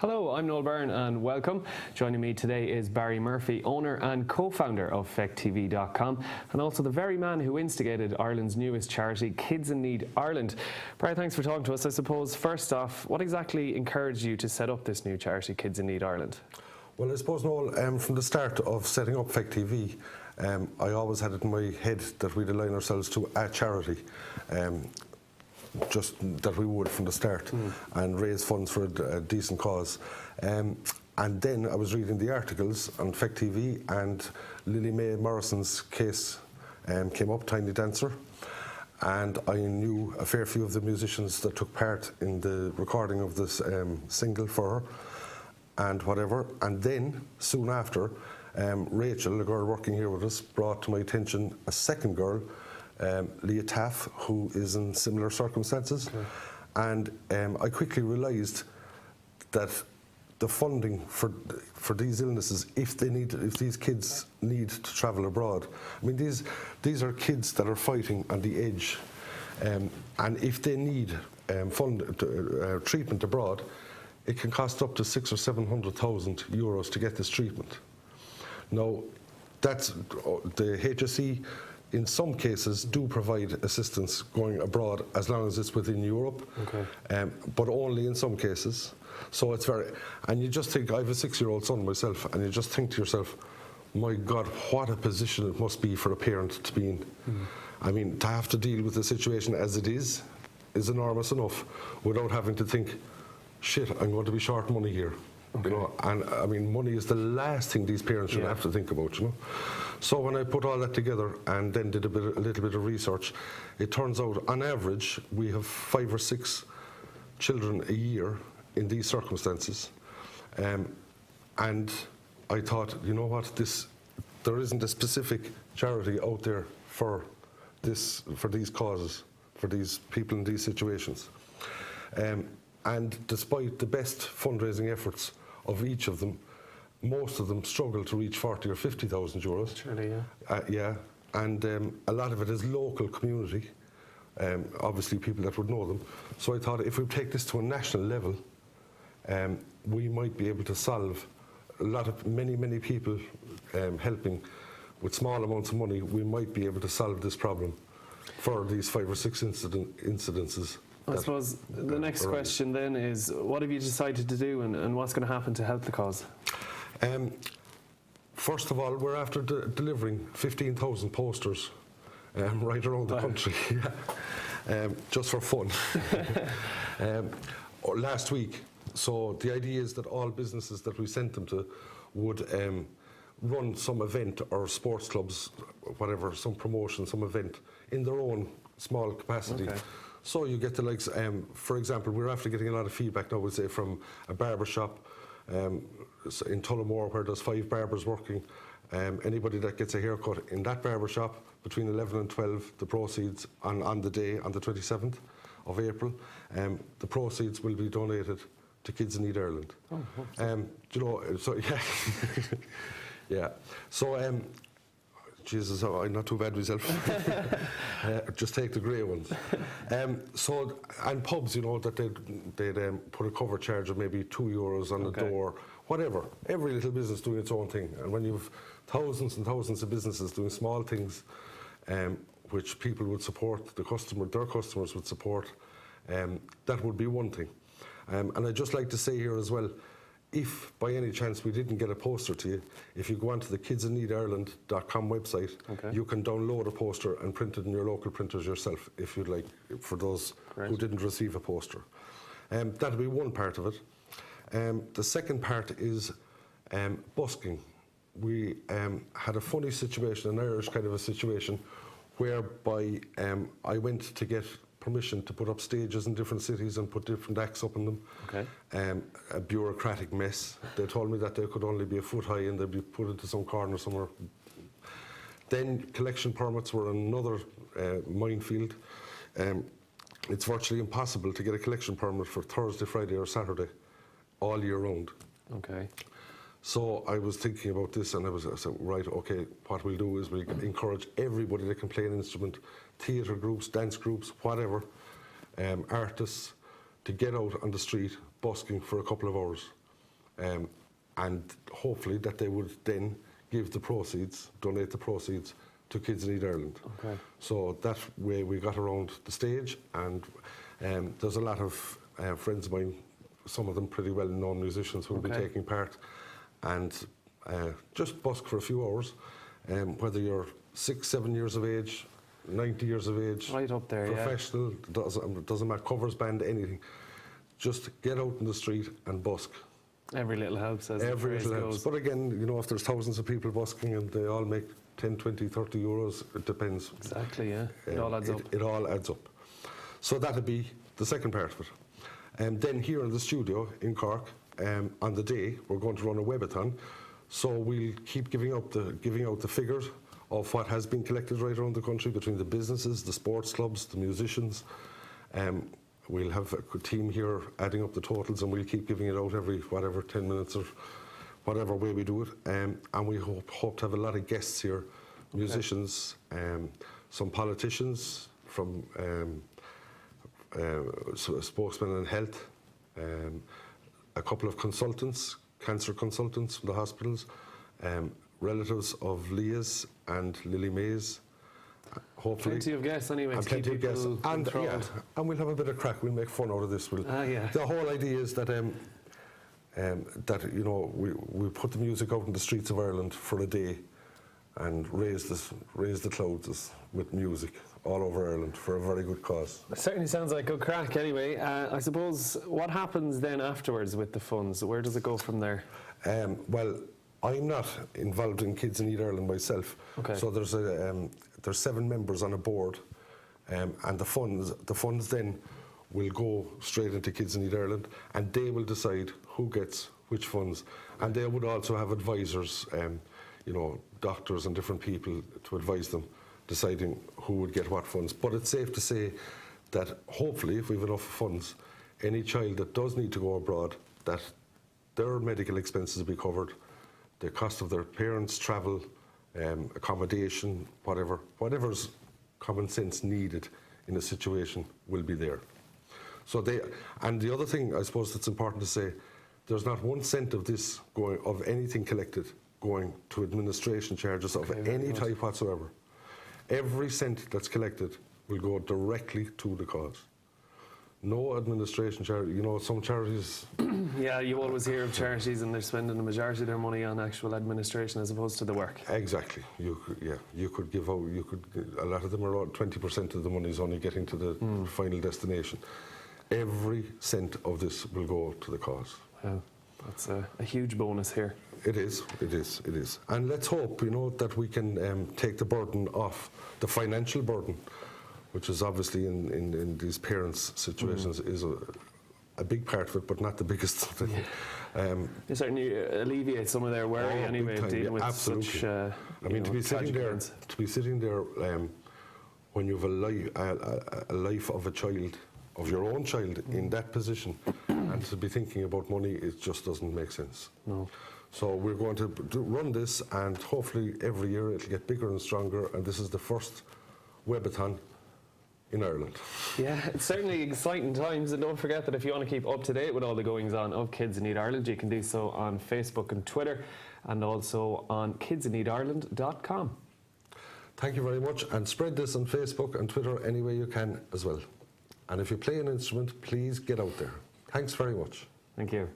Hello, I'm Noel Byrne and welcome. Joining me today is Barry Murphy, owner and co-founder of FechtTV.com and also the very man who instigated Ireland's newest charity, Kids in Need Ireland. Barry, thanks for talking to us. I suppose, first off, what exactly encouraged you to set up this new charity, Kids in Need Ireland? Well, I suppose, Noel, from the start of setting up FechtTV, I always had it in my head that we'd align ourselves to a charity. Just that we would from the start and raise funds for a decent cause. And then I was reading the articles on FechtTV and Lily Mae Morrison's case came up, Tiny Dancer, and I knew a fair few of the musicians that took part in the recording of this single for her and whatever. And then soon after, Rachel, a girl working here with us, brought to my attention a second girl, Leah Taff, who is in similar circumstances. Okay. And I quickly realised that the funding for these illnesses, if these kids need to travel abroad, I mean these are kids that are fighting on the edge, and if they need treatment abroad, it can cost up to €600,000 or €700,000 to get this treatment. Now, that's the HSE. In some cases, do provide assistance going abroad as long as it's within Europe, okay. But only in some cases. So it's and you just think, I have a 6-year-old son myself, and you just think to yourself, my God, what a position it must be for a parent to be in. I mean, to have to deal with the situation as it is enormous enough without having to think, shit, I'm going to be short money here. Okay. You know, and I mean, money is the last thing these parents should have to think about, you know. So when I put all that together and then did a little bit of research, it turns out on average we have 5 or 6 children a year in these circumstances, and I thought, you know what, there isn't a specific charity out there for these causes, for these people in these situations, and despite the best fundraising efforts of each of them, most of them struggle to reach 40 or 50,000 euros. Surely, yeah. Yeah, and a lot of it is local community, obviously people that would know them. So I thought if we take this to a national level, we might be able to solve many people helping with small amounts of money. We might be able to solve this problem for these 5 or 6 incidences. I suppose the next question then is, what have you decided to do and what's going to happen to help the cause? First of all, we're after delivering 15,000 posters right around the country, just for fun. Last week. So the idea is that all businesses that we sent them to would run some event, or sports clubs, whatever, some promotion, some event in their own small capacity. Okay. So you get the likes, for example, we're after getting a lot of feedback now, we'll say, from a barber shop in Tullamore, where there's 5 barbers working. Anybody that gets a haircut in that barber shop between 11 and 12, the proceeds on the day, on the 27th of April, the proceeds will be donated to Kids in Need Ireland. Oh, you know, so yeah, yeah. So, Jesus, I'm not too bad myself. Just take the grey ones. So, and pubs, you know, that they'd put a cover charge of maybe €2 on the door, whatever. Every little business doing its own thing. And when you've thousands and thousands of businesses doing small things, which people would support, their customers would support, that would be one thing. And I'd just like to say here as well, if by any chance we didn't get a poster to you, if you go onto the kidsinneedireland.com website, you can download a poster and print it in your local printers yourself, if you'd like, for those who didn't receive a poster. That'll be one part of it. The second part is busking. We had a funny situation, an Irish kind of a situation, whereby I went to get permission to put up stages in different cities and put different acts up in them. Okay. A bureaucratic mess. They told me that they could only be a foot high and they'd be put into some corner somewhere. Then collection permits were another minefield. It's virtually impossible to get a collection permit for Thursday, Friday or Saturday all year round. Okay. So I was thinking about this, and I said, right, okay, what we'll do is we'll encourage everybody that can play an instrument, theatre groups, dance groups, whatever, artists, to get out on the street busking for a couple of hours. and hopefully that they would then give the proceeds, donate the proceeds to Kids in Need Ireland. Okay. So that way we got around the stage, and there's a lot of friends of mine, some of them pretty well-known musicians, who will be taking part, and just busk for a few hours, whether you're 6, 7 years of age, 90 years of age, right up there, professional, doesn't matter, covers band, anything. Just get out in the street and busk. Every little helps, as the phrase goes. But again, you know, if there's thousands of people busking and they all make 10, 20, 30 euros, it depends. Exactly, yeah. It all adds up. It all adds up. So that'd be the second part of it. And then here in the studio in Cork, on the day, we're going to run a webathon. So we'll keep giving out the figures of what has been collected right around the country between the businesses, the sports clubs, the musicians. We'll have a team here adding up the totals, and we'll keep giving it out every, 10 minutes or whatever way we do it. And we hope to have a lot of guests here, musicians, some politicians from spokesmen in health, a couple of consultants, cancer consultants from the hospitals, relatives of Leah's and Lily May's. Hopefully, plenty of guests anyway. And plenty of guests, and we'll have a bit of crack. We'll make fun out of this. The whole idea is that that, you know, we put the music out in the streets of Ireland for a day, and raise the clouds with music all over Ireland for a very good cause. It certainly sounds like good crack. Anyway, I suppose what happens then afterwards with the funds? Where does it go from there? Well, I'm not involved in Kids in Need Ireland myself. Okay. So there's 7 members on a board, and the funds then will go straight into Kids in Need Ireland, and they will decide who gets which funds. And they would also have advisors, you know, doctors and different people to advise them, deciding who would get what funds. But it's safe to say that hopefully, if we have enough funds, any child that does need to go abroad, that their medical expenses will be covered, the cost of their parents' travel, accommodation, whatever's common sense needed in a situation will be there. So and the other thing I suppose that's important to say, there's not 1 cent of this of anything collected going to administration charges of any type whatsoever. Every cent that's collected will go directly to the cause. No administration charity. You know, some charities. Yeah, you always hear of charities and they're spending the majority of their money on actual administration as opposed to the work. Exactly. You could give out. A lot of them are 20% of the money is only getting to the final destination. Every cent of this will go to the cause. Wow, that's a huge bonus here. It is. And let's hope, you know, that we can take the burden off, the financial burden, which is obviously in these parents' situations is a big part of it, but not the biggest thing. It certainly alleviates some of their worry anyway, dealing with such. I mean, to be sitting there when you have a life of a child, of your own child, in that position, and to be thinking about money, it just doesn't make sense. No. So we're going to run this, and hopefully every year it'll get bigger and stronger. And this is the first Webathon in Ireland. Yeah, it's certainly exciting times, and don't forget that if you want to keep up to date with all the goings on of Kids in Need Ireland, you can do so on Facebook and Twitter, and also on kidsinneedireland.com. Thank you very much, and spread this on Facebook and Twitter any way you can as well. And if you play an instrument, please get out there. Thanks very much. Thank you.